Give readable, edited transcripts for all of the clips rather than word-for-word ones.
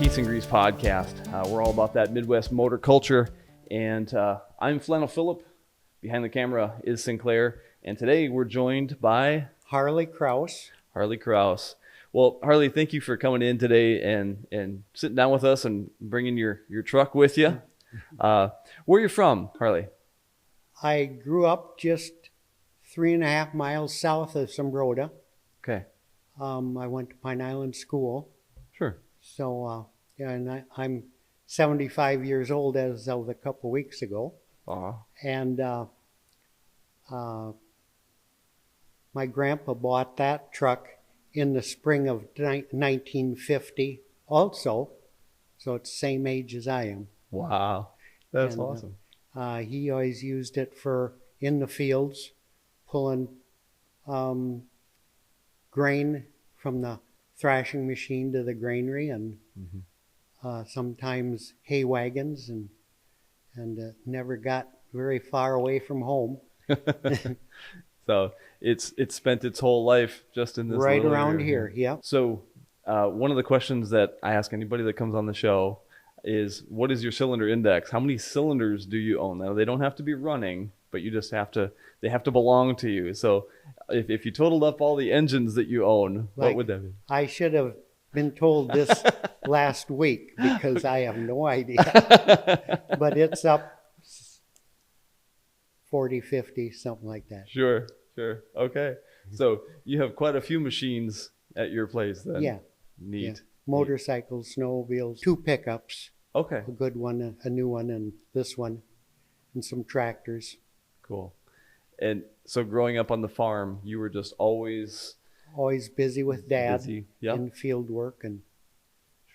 Geese and Grease podcast. We're all about that Midwest motor culture, and I'm Flannel Philip. Behind the camera is Sinclair, and today we're joined by Harley Kraus. Harley Kraus. Well, Harley, thank you for coming in today and sitting down with us and bringing your truck with you. Where are you from, Harley? I grew up just 3.5 miles south of Sombrota. Okay. I went to Pine Island School. Sure. So, and I'm 75 years old as of a couple weeks ago. And my grandpa bought that truck in the spring of 1950 also. So it's the same age as I am. Wow. That's awesome. He always used it for in the fields, pulling grain from the thrashing machine to the granary, and sometimes hay wagons, and never got very far away from home. So it's spent its whole life just in this right little around area. here. Yeah. So one of the questions that I ask anybody that comes on the show is, what is your cylinder index? How many cylinders do you own? Now, they don't have to be running, but you just have to, they have to belong to you. So if you totaled up all the engines that you own, what would that be? I should have been told this last week because I have no idea. But it's up 40, 50, something like that. Sure. Okay. So you have quite a few machines at your place then. Yeah. Neat. Yeah. Motorcycles, snowmobiles, 2 pickups. Okay. A good one, a new one, and this one, and some tractors. Cool. And so growing up on the farm, you were just always busy with Dad Yep. in field work, and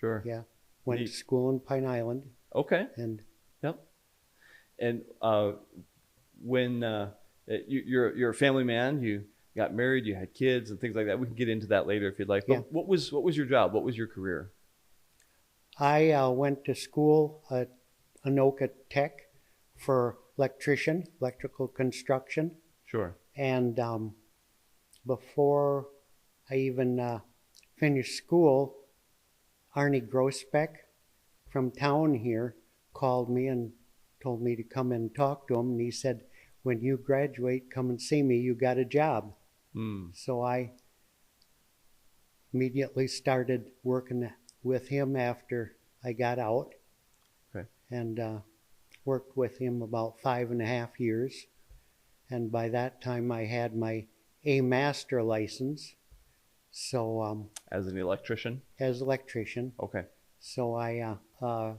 Sure. yeah, went Neat. to school in Pine Island. Okay. And Yep. And when you're a family man, you got married, you had kids and things like that. We can get into that later if you'd like. But Yeah. what was your job? What was your career? I went to school at Anoka Tech for electrician, electrical construction. Sure. And before I even finished school, Arnie Grosbeck from town here called me and told me to come and talk to him. And he said, when you graduate, come and see me. You got a job. So I immediately started working with him after I got out. Okay. And worked with him about 5.5 years. And by that time, I had my A Master license. So As an electrician? as electrician. Okay. So I a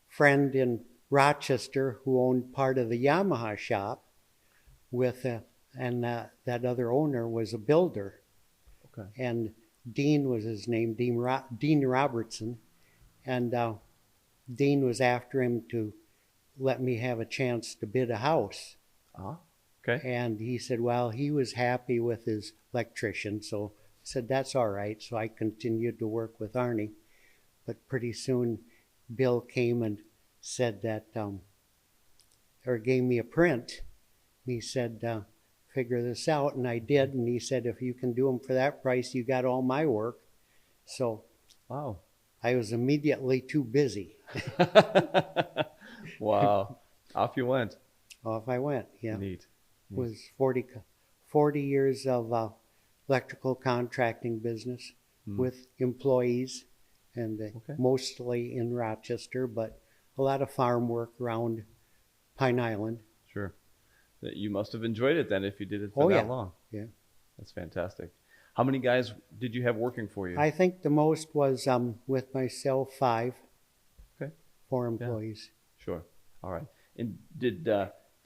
friend in Rochester who owned part of the Yamaha shop with and that other owner was a builder. Okay. And Dean was his name, Dean Robertson. And Dean was after him to let me have a chance to bid a house. Okay. And he said, well, he was happy with his electrician. So I said, that's all right. So I continued to work with Arnie. But pretty soon, Bill came and said that, or gave me a print. He said, figure this out. And I did. And he said, if you can do them for that price, you got all my work. So Wow. I was immediately too busy. Wow. Off you went. Off I went, yeah. Neat. It was 40 years of electrical contracting business with employees, and mostly in Rochester, but a lot of farm work around Pine Island. Sure. You must have enjoyed it then if you did it for that long. Yeah. That's fantastic. How many guys did you have working for you? I think the most was with myself 5. Okay. 4 employees. Sure. All right. And did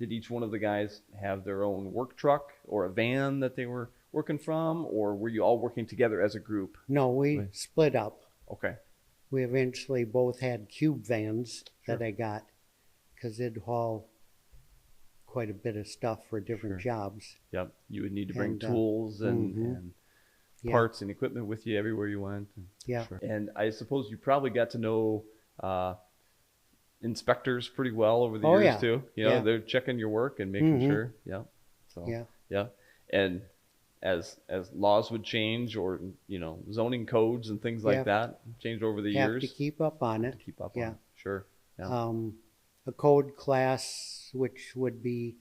each one of the guys have their own work truck or a van that they were working from, or were you all working together as a group? No, we split up. Okay. We eventually both had cube vans that I got because it'd haul quite a bit of stuff for different jobs. Yep. You would need to bring tools and parts and equipment with you everywhere you went. Yeah. Sure. And I suppose you probably got to know inspectors pretty well over the years too. You know, they're checking your work and making sure. Yeah. So, yeah. And as laws would change, or zoning codes and things like that change over the have years. to keep up on it. Keep up on it. Sure. Yeah. A code class, which would be,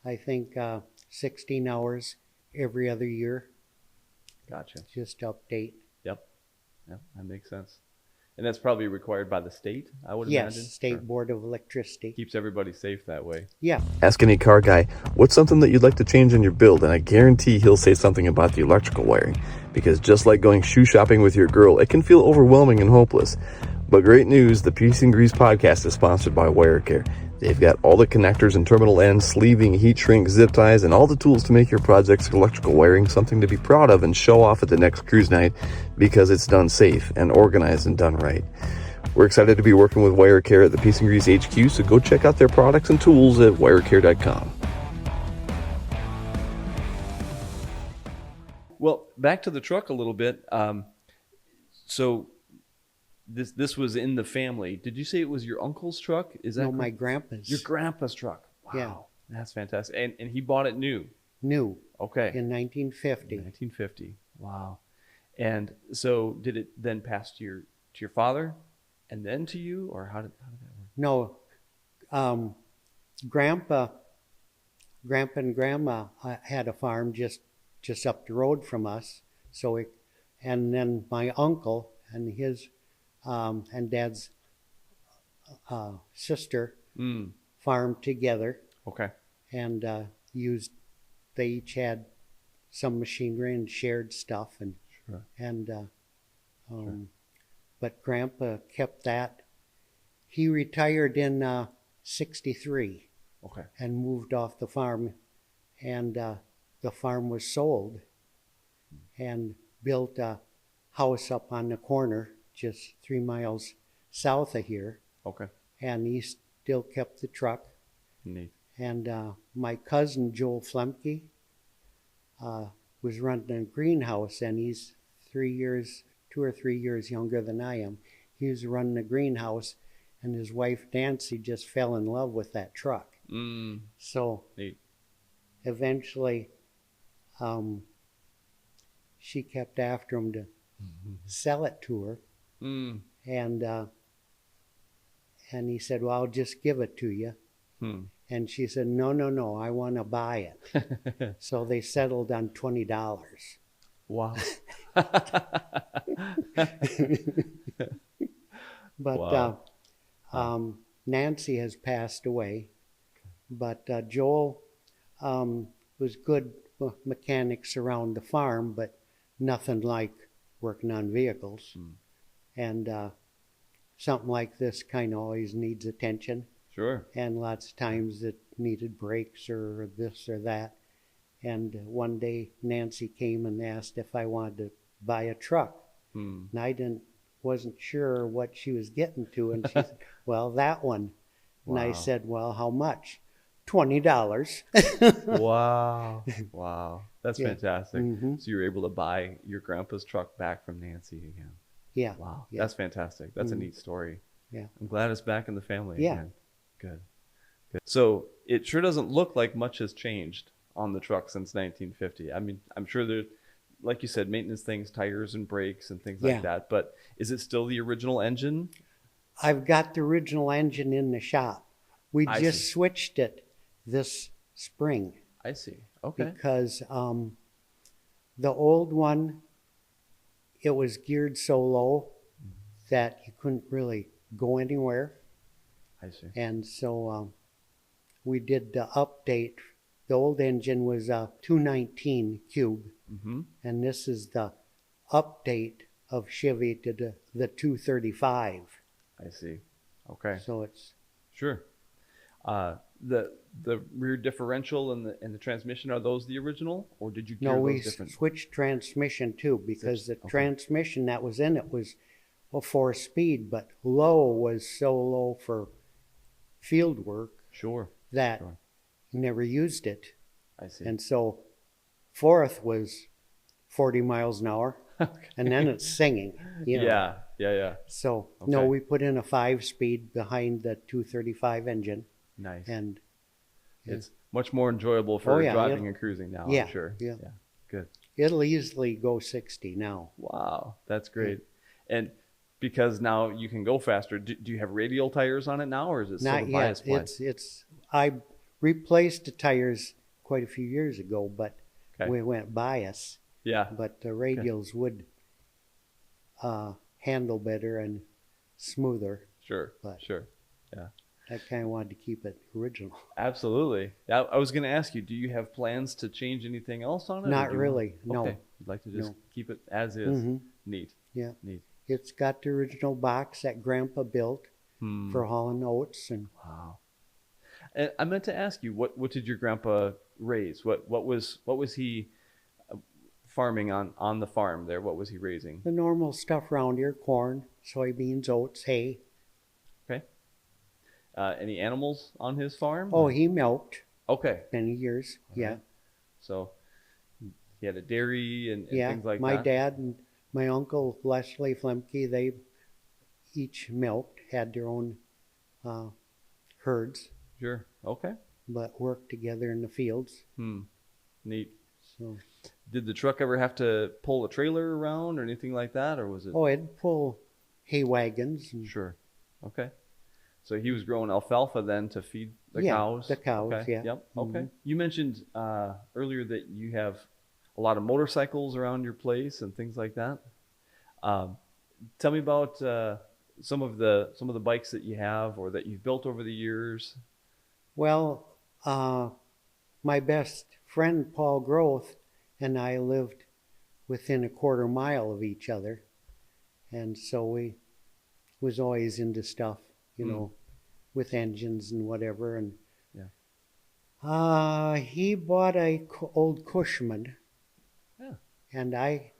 I think, 16 hours every other year. Gotcha. Just update. Yep. That makes sense. And that's probably required by the state, I would imagine. Yes, State Board of Electricity. Keeps everybody safe that way. Yeah. Ask any car guy, what's something that you'd like to change in your build, and I guarantee he'll say something about the electrical wiring. Because just like going shoe shopping with your girl, it can feel overwhelming and hopeless. But great news, the Peace and Grease podcast is sponsored by WireCare. They've got all the connectors and terminal ends, sleeving, heat shrink, zip ties, and all the tools to make your project's electrical wiring something to be proud of and show off at the next cruise night, because it's done safe and organized and done right. We're excited to be working with WireCare at the Peace and Grease HQ, so go check out their products and tools at wirecare.com. Well, back to the truck a little bit. So this was in the family. Did you say it was your uncle's truck? Is that No, my grandpa's. Your grandpa's truck? Wow. Yeah. That's fantastic. And he bought it new? New. Okay. In 1950. 1950. Wow. And so did it then pass to your father and then to you, or how did that work? No. Grandpa and Grandma had a farm just up the road from us. And then my uncle and his and Dad's sister farmed together. Okay. And they each had some machinery and shared stuff. And Sure. Sure. But Grandpa kept that. He retired in 63. Okay. And moved off the farm, and the farm was sold, and built a house up on the corner just 3 miles south of here. Okay. And he still kept the truck. Neat. And my cousin Joel Flemke was running a greenhouse, and he's 2 or 3 years younger than I am. He was running a greenhouse, and his wife Nancy just fell in love with that truck. So Neat. Eventually she kept after him to sell it to her. And he said, well, I'll just give it to you. And she said, no, I want to buy it. So they settled on $20. Wow. But Nancy has passed away. But Joel was good mechanics around the farm, but nothing like working on vehicles. And something like this kind of always needs attention. Sure. And lots of times it needed brakes or this or that. And one day Nancy came and asked if I wanted to buy a truck. And I wasn't sure what she was getting to. And she said, well, that one. Wow. And I said, well, how much? $20. Wow. That's fantastic. So you were able to buy your grandpa's truck back from Nancy again. Yeah. Wow. Yeah. That's fantastic. That's a neat story. Yeah. I'm glad it's back in the family Yeah. again. Good. So it sure doesn't look like much has changed on the truck since 1950. I mean, I'm sure there, like you said, maintenance things, tires and brakes and things like that. But is it still the original engine? I've got the original engine in the shop. We just switched it this spring. I see. Okay. Because the old one, it was geared so low that you couldn't really go anywhere. I see. And so we did the update. The old engine was a 219 cube. And this is the update of Chevy to the 235. I see. Okay. So it's... Sure. The rear differential and the transmission, are those the original, or did you gear those different? Switched transmission too, because the transmission that was in it was a 4-speed, but low was so low for field work that you never used it. I see. And so fourth was 40 miles an hour, and then it's singing. Yeah. So no, we put in a 5-speed behind the 235 engine. Nice. And it's much more enjoyable for driving and cruising now, I'm sure. Yeah. Good. it'll easily go 60 now. Wow, that's great. And because now you can go faster, do you have radial tires on it now, or is it still Not the yet. bias ply? I replaced the tires quite a few years ago, but Okay. we went bias. Yeah. But the radials would handle better and smoother. Sure. But- Sure. Yeah. I kind of wanted to keep it original. Absolutely. I was going to ask you, do you have plans to change anything else on it? or Not do you- really, no. Okay. You'd like to just No. keep it as is. Mhm. Neat. Yeah. Neat. It's got the original box that Grandpa built Hmm. for hauling oats, and Wow. And I meant to ask you, what did your grandpa raise? What was he farming on the farm there? What was he raising? the normal stuff around here: corn, soybeans, oats, hay. Okay. Any animals on his farm? Oh, he milked Okay. many years. Yeah. Alright. So he had a dairy and Yeah, things like my that. dad and my uncle Leslie Flemke, they each milked, had their own herds, Sure. Okay. but worked together in the fields. Neat. So, Did the truck ever have to pull a trailer around or anything like that, or was it? it'd pull hay wagons. And, Sure. Okay. So he was growing alfalfa then to feed the Yeah, cows? the cows, Okay. yeah. Yep. Okay. Mhm. You mentioned earlier that you have a lot of motorcycles around your place and things like that. Tell me about some of the bikes that you have or that you've built over the years. Well, my best friend Paul Groth and I lived within a quarter mile of each other, and so we was always into stuff, with engines and whatever. And he bought a old Cushman, Yeah. and I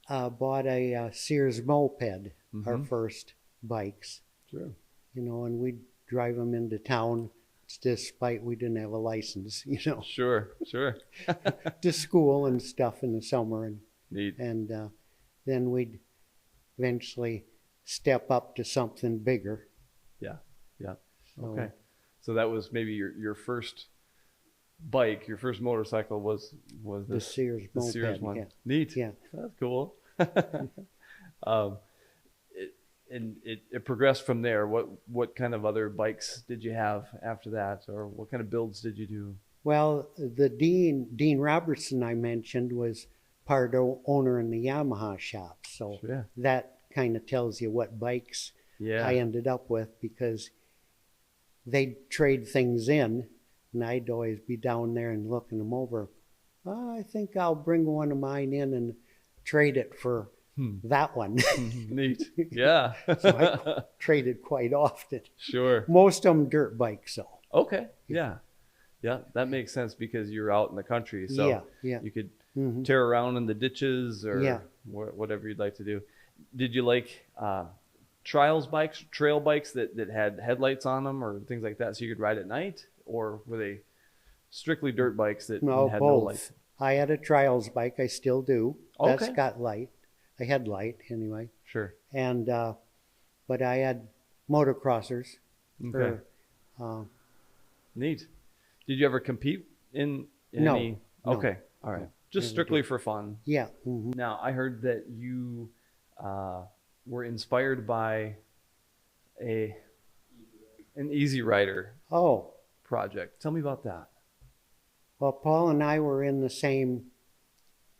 bought a Sears moped, our first bikes, Sure. and we'd drive them into town, despite we didn't have a license, Sure. to school and stuff in the summer, Neat. and then we'd eventually step up to something bigger. Yeah. So, Okay. So that was maybe your first bike, your first motorcycle was the this Sears the moped. Sears one. Yeah. Neat. Yeah. That's cool. It progressed from there. What kind of other bikes did you have after that, or what kind of builds did you do? Well, the Dean Robertson I mentioned was part owner in the Yamaha shop, so Yeah. that kind of tells you what bikes Yeah. I ended up with, because they'd trade things in, and I'd always be down there and looking them over. I think I'll bring one of mine in and trade it for that one. Neat. Yeah. So I traded quite often. Sure. Most of them dirt bikes, though. Okay. Yeah. Yeah. That makes sense because you're out in the country, so Yeah. you could Mhm. tear around in the ditches or Yeah. whatever you'd like to do. Did you like trail bikes that had headlights on them or things like that so you could ride at night? Or were they strictly dirt bikes that No, had no both. lights? I had a trials bike. I still do. That's Okay. got light. I had light anyway. Sure. And but I had motocrossers. Okay. Or, Neat. Did you ever compete in No, any? no, Okay. All right. no. Just Never strictly for fun. yeah. Mhm. Now, I heard that you were inspired by an Easy Rider Oh, project. Tell me about that. well, Paul and I were in the same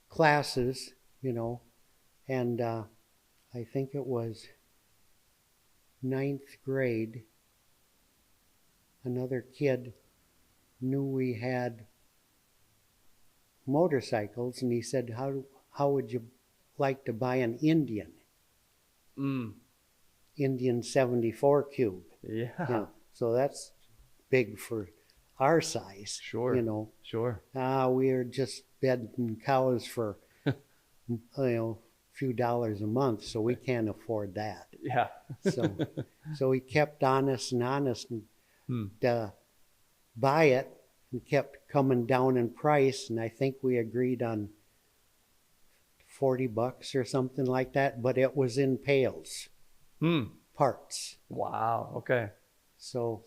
classes, and I think it was 9th grade. Another kid knew we had motorcycles, and he said, how would you like to buy an Indian 74 cube? Yeah. So that's big for our size. Sure. Sure. We are just bedding cows for a few dollars a month, so we can't afford that. Yeah. So he kept honest and buy it, and kept coming down in price, and I think we agreed on $40 or something like that, but it was in pails, parts. Wow. Okay. So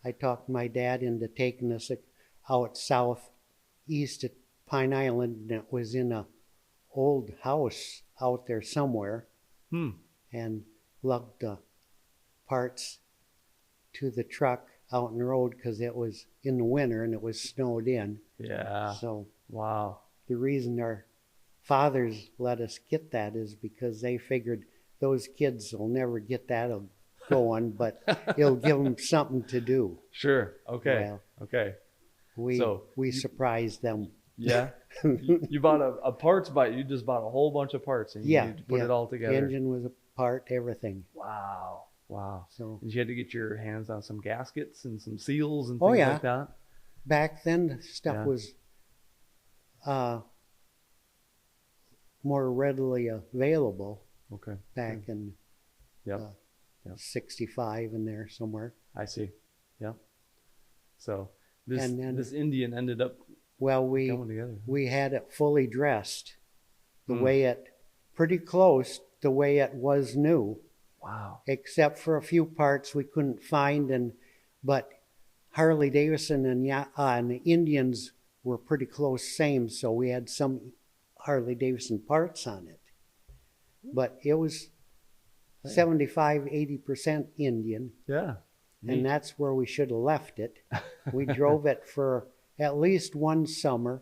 I talked my dad into taking us out south east at Pine Island, and it was in a old house out there somewhere Hmm. and lugged the parts to the truck out in the road because it was in the winter and it was snowed in. Yeah. So Wow. the reason our fathers let us get that is because they figured those kids will never get that going, but it'll give them something to do. Sure. Okay. Well, Okay. We So surprised them. Yeah. You bought a parts buy. You just bought a whole bunch of parts and you put it all together. Engine was a part, everything. Wow. Wow. So And you had to get your hands on some gaskets and some seals and Oh, things yeah. like that. back then stuff Yeah. was more readily available Okay. back in Yep. Yep. 65 in there somewhere. I see. Yeah. So this And then- this Indian ended up Well, going together. we had it fully dressed the Hmm. way it, pretty close the way it was new, Wow. except for a few parts we couldn't find. But Harley Davidson and the Indians were pretty close same, so we had some Harley Davidson parts on it. But it was 75-80% Indian, Yeah. and that's where we should have left it. We drove it for at least one summer,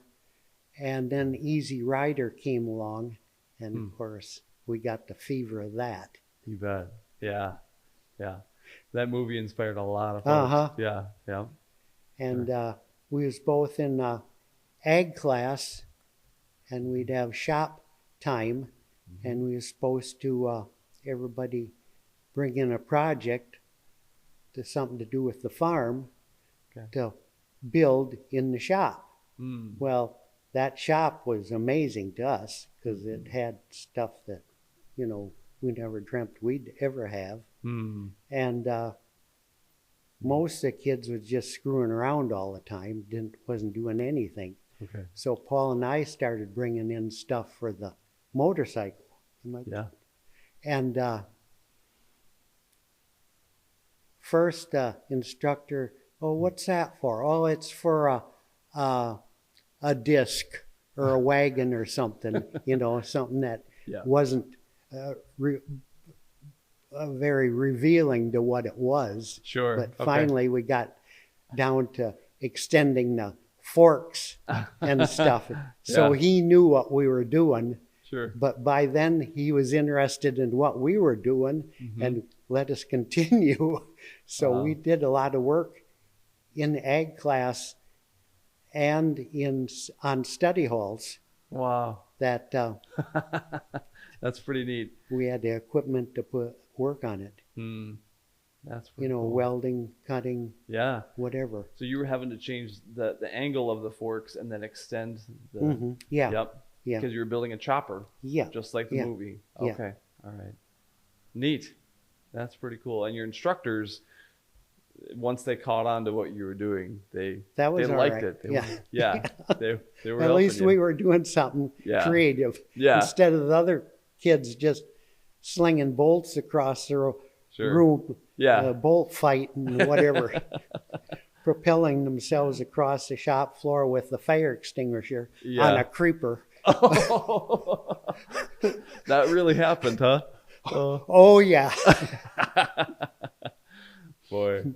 and then Easy Rider came along, and of course we got the fever of that. You bet. Yeah. Yeah. That movie inspired a lot of folks. Uh-huh. Yeah. Yeah. And we was both in ag class, and we'd have shop time, and we was supposed to everybody bring in a project to something to do with the farm to build in the shop. Mm. Well, that shop was amazing to us because it had stuff that, we never dreamt we'd ever have. Mm. And most of the kids was just screwing around all the time, wasn't doing anything. Okay. So Paul and I started bringing in stuff for the motorcycle. Yeah. And first instructor, oh, what's that for? Oh, it's for a disc or a wagon or something, something that wasn't very revealing to what it was. Sure. But Okay. finally we got down to extending the forks and stuff. So Yeah. he knew what we were doing. Sure. But by then he was interested in what we were doing and let us continue. So we did a lot of work in ag class and on study halls Wow. that That's pretty neat. we had the equipment to put work on it. Mm. That's pretty cool. Welding, cutting, Yeah. whatever. So you were having to change the angle of the forks and then extend the. Yeah. Yep. Yeah. Because you were building a chopper, Yeah. just like the Yeah. movie. Yeah. Okay. All right. Neat. That's pretty cool. And your instructors, once they caught on to what you were doing, they all liked right. it. They Yeah. were, yeah. They were At helping least you. we were doing something creative Yeah. instead of the other kids just slinging bolts across the Sure. room, Yeah. bolt fight and whatever, propelling themselves across the shop floor with the fire extinguisher on a creeper. That really happened, huh? Oh yeah. Boy.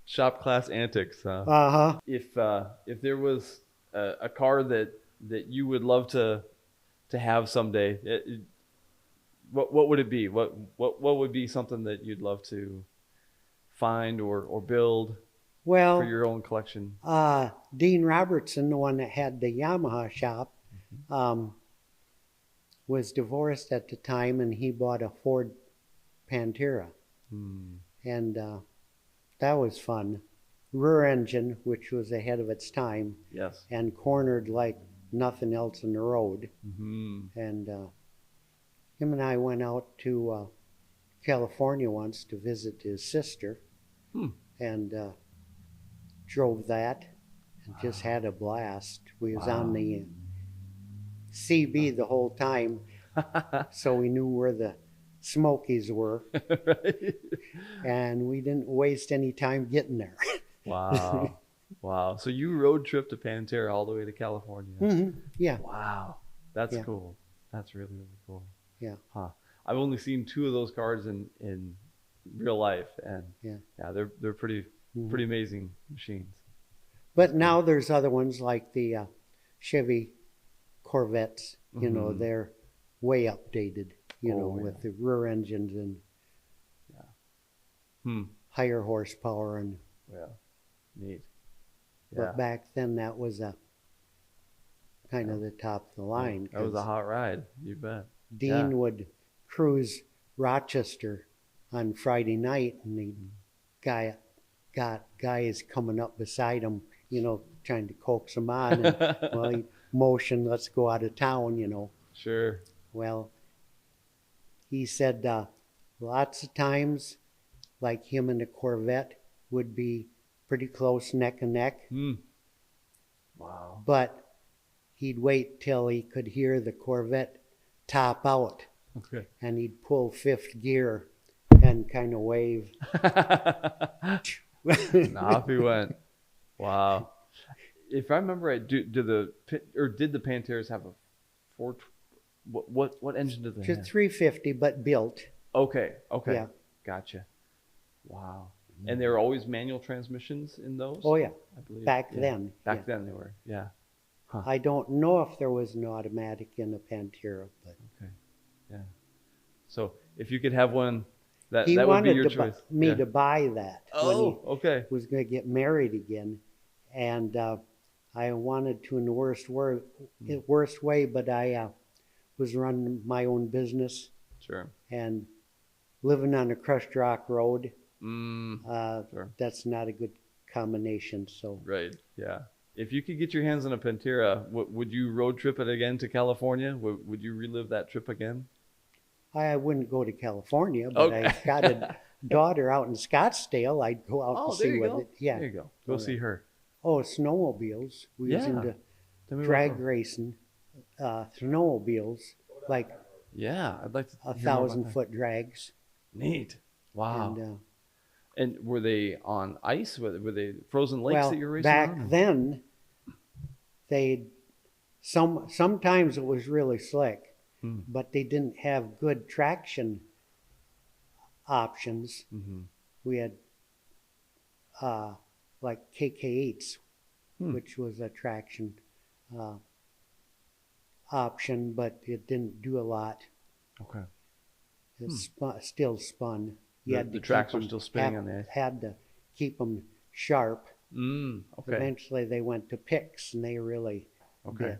Shop class antics, huh? Uh-huh. If there was a car that you would love to have someday, what would it be? What would be something that you'd love to find or build Well, for your own collection? Dean Robertson, the one that had the Yamaha shop, was divorced at the time, and he bought a Ford Pantera. And that was fun. Rear engine, which was ahead of its time, Yes. and cornered like nothing else in the road. And him and I went out to California once to visit his sister, and drove that and just had a blast. We was on the CB the whole time, so we knew where the Smokies were, Right. and we didn't waste any time getting there. Wow. Wow. So you road trip to Panter all the way to California. Yeah. Wow. That's Yeah. cool. That's really, really cool. Yeah. Huh. I've only seen 2 of those cars in real life, and Yeah. they're pretty Mhm. amazing machines. But now there's other ones like the Chevy Corvettes. Mhm. They're way updated. Oh, with yeah. the rear engines and Hmm. higher horsepower. And Yeah. Neat. Yeah. but back then that was a kind of the top of the line. That was a 'Cause hot ride. You bet. Dean would cruise Rochester on Friday night, and he got guys coming up beside him, trying to coax him on. And well, he motioned, "Let's go out of town." Sure. Well, he said lots of times, like him and the Corvette would be pretty close neck and neck, Wow. but he'd wait till he could hear the Corvette top out, Okay. and he'd pull fifth gear and kind of wave. And off he went. Wow. If I remember right, did the Panters have a 4? What engine did they Just have? 350, but built. Okay. Yeah. Gotcha. Wow. And there were always manual transmissions in those? Oh yeah, I believe. back Yeah. then. Back yeah. then they were. Yeah. I don't know if there was an automatic in the Pantera, but Okay. Yeah. So if you could have one, that he would be wanted your to choice. me Yeah. to buy that Oh, okay. when he was going to get married again, and I wanted to in the worst way, but I was running my own business Sure. and living on a crushed rock road. Sure. That's not a good combination. So Right. Yeah. If you could get your hands on a Pantera, would you road trip it again to California? Would you relive that trip again? I wouldn't go to California, but Okay. I got a daughter out in Scottsdale. I'd go out Oh, and there see you what go. it. Yeah. There you go. Go see her. Oh, snowmobiles. We was Yeah. into Tell me drag about her. racing, snowmobiles, like Yeah, I'd like to hear more about 1,000-foot drags. that. Neat. Wow. And, And were they on ice? Were they frozen lakes well, that you were racing back on? then, sometimes it was really slick, but they didn't have good traction options. We had like KK8s, which was a traction option, but it didn't do a lot. Okay. It still spun. You had to The keep tracks were them- still spinning on the ice. Had to keep them sharp. Okay. Eventually, they went to picks, and they really Okay. did.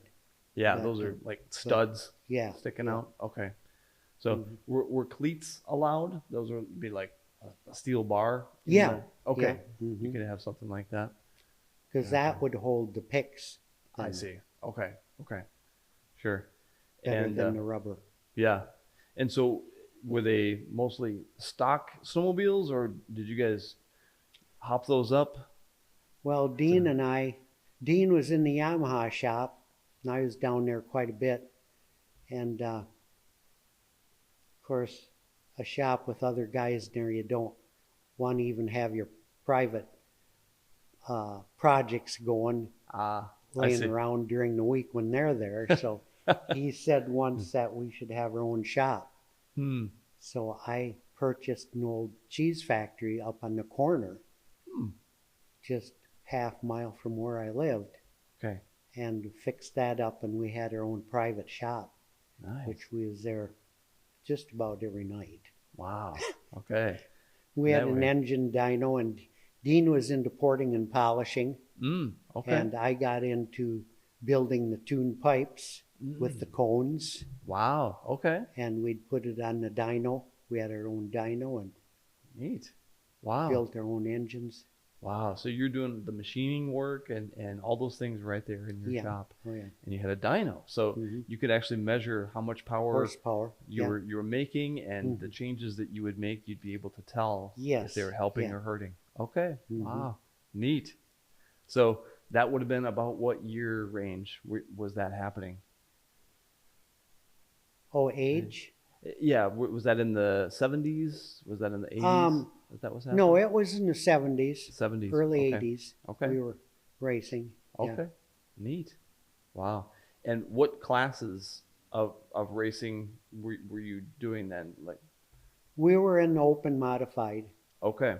Yeah, But, those are like studs Yeah, sticking yeah. out. Okay. So were cleats allowed? Those would be like a steel bar? in Yeah. there? Okay. Yeah. You could have something like that. Because that would hold the picks I see. Okay. Okay. Sure. better And than the rubber. yeah. And so were they mostly stock snowmobiles, or did you guys hop those up? Well, Dean was in the Yamaha shop, and I was down there quite a bit. And of course, a shop with other guys there, you don't want to even have your private projects going, I laying see. around during the week when they're there. So he said once that we should have our own shop. So I purchased an old cheese factory up on the corner, just half mile from where I lived, Okay. and fixed that up, and we had our own private shop, Nice. which we was there just about every night. Wow. Okay. We had That an way. engine dyno, and Dean was into porting and polishing, Okay. and I got into building the tune pipes with the cones, Wow. Okay. and we'd put it on the dyno. We had our own dyno and Neat. Wow. built our own engines. Wow. So you're doing the machining work and all those things right there in your Yeah. shop. Oh, yeah. And you had a dyno. So you could actually measure how much power Horsepower. you Yeah. were making, and the changes that you would make, you'd be able to tell Yes. if they were helping Yeah. or hurting. Okay. Wow. Neat. So that would have been about what year range was that happening? Oh, age? Yeah. Was that in the 70s? Was that in the 80s? That was happening? No, it was in the 70s, 70s. early Okay. 80s. Okay. We were racing. Okay. Yeah. Neat. Wow. And what classes of racing were you doing then? Like, We were in open modified. okay,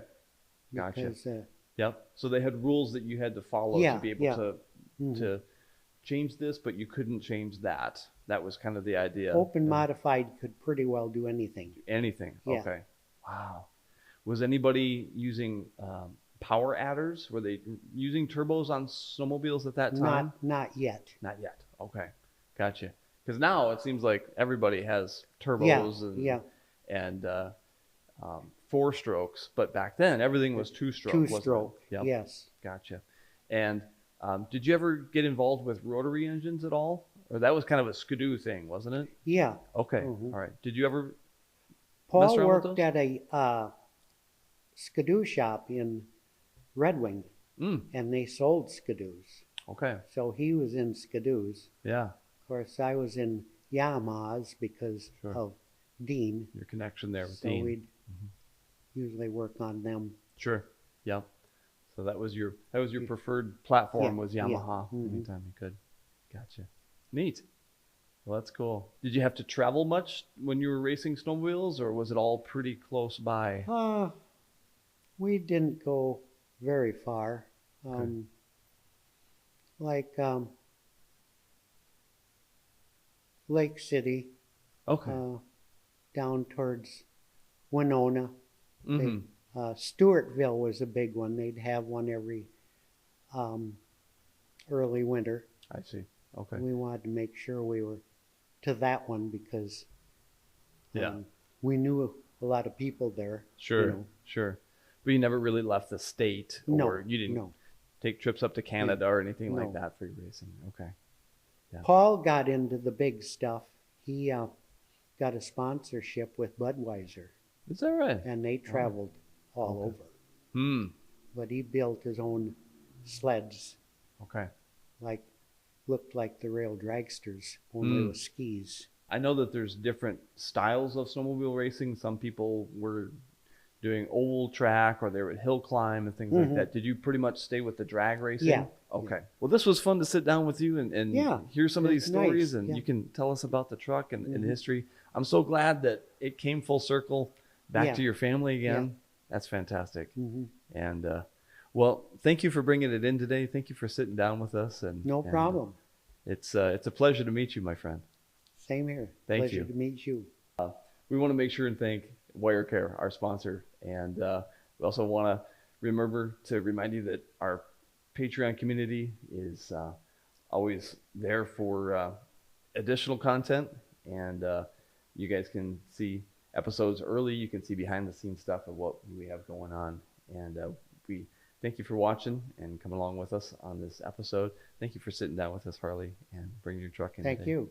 gotcha. Because, Yep. So they had rules that you had to follow Yeah, to be able yeah. to Mhm. to change this, but you couldn't change that. That was kind of the idea. Open Yeah. modified could pretty well do anything. Anything. Yeah. Okay. Wow. Was anybody using power adders? Were they using turbos on snowmobiles at that time? Not yet. Not yet. Okay. Gotcha. Because now it seems like everybody has turbos Yeah, and 4-strokes, but back then everything was 2-stroke. wasn't it? two-stroke. Yep. Yes. Gotcha. And did you ever get involved with rotary engines at all? Or that was kind of a skidoo thing, wasn't it? Yeah. Okay. Mhm. All right. Did you ever mess Paul around with worked those? at a skidoo shop in Red Wing, and they sold skidoos. Okay. So he was in skidoos. Yeah. Of course, I was in Yamahas because Sure. of Dean. Your connection there with So Dean. we'd usually work on them. Sure. Yeah. So that was your preferred platform Yeah, was yeah. Yamaha Mhm. anytime you could. Gotcha. Neat. Well, that's cool. Did you have to travel much when you were racing snowmobiles, or was it all pretty close by? We didn't go very far. Like Lake City, Okay. down towards Winona. Mm-hmm. Stewartville was a big one. They'd have one every early winter. I see. Okay. We wanted to make sure we were to that one because Yeah. we knew a lot of people there. Sure. You know. Sure. But you never really left the state, or No, you didn't no. take trips up to Canada or anything like No. that for your racing. Okay. Yeah. Paul got into the big stuff. He got a sponsorship with Budweiser, Is that right? and they traveled all Okay. over. But he built his own sleds, Okay. looked like the rail dragsters, only with skis. I know that there's different styles of snowmobile racing. Some people were doing oval track, or they were hill climb and things like that. Did you pretty much stay with the drag racing? Yeah. Okay. Well, this was fun to sit down with you and Yeah, hear some of these it's nice, stories, and yeah. you can tell us about the truck and the history. I'm so glad that it came full circle back Yeah. to your family again. That's fantastic. Mhm. And well, thank you for bringing it in today. Thank you for sitting down with us. No problem. It's a pleasure to meet you, my friend. Same here. Thank Pleasure you. to meet you. We want to make sure and thank WireCare, our sponsor. And we also want to remember to remind you that our Patreon community is always there for additional content. And you guys can see episodes early. You can see behind the scenes stuff of what we have going on. And we thank you for watching and coming along with us on this episode. Thank you for sitting down with us, Harley, and bringing your truck in Thank today. you.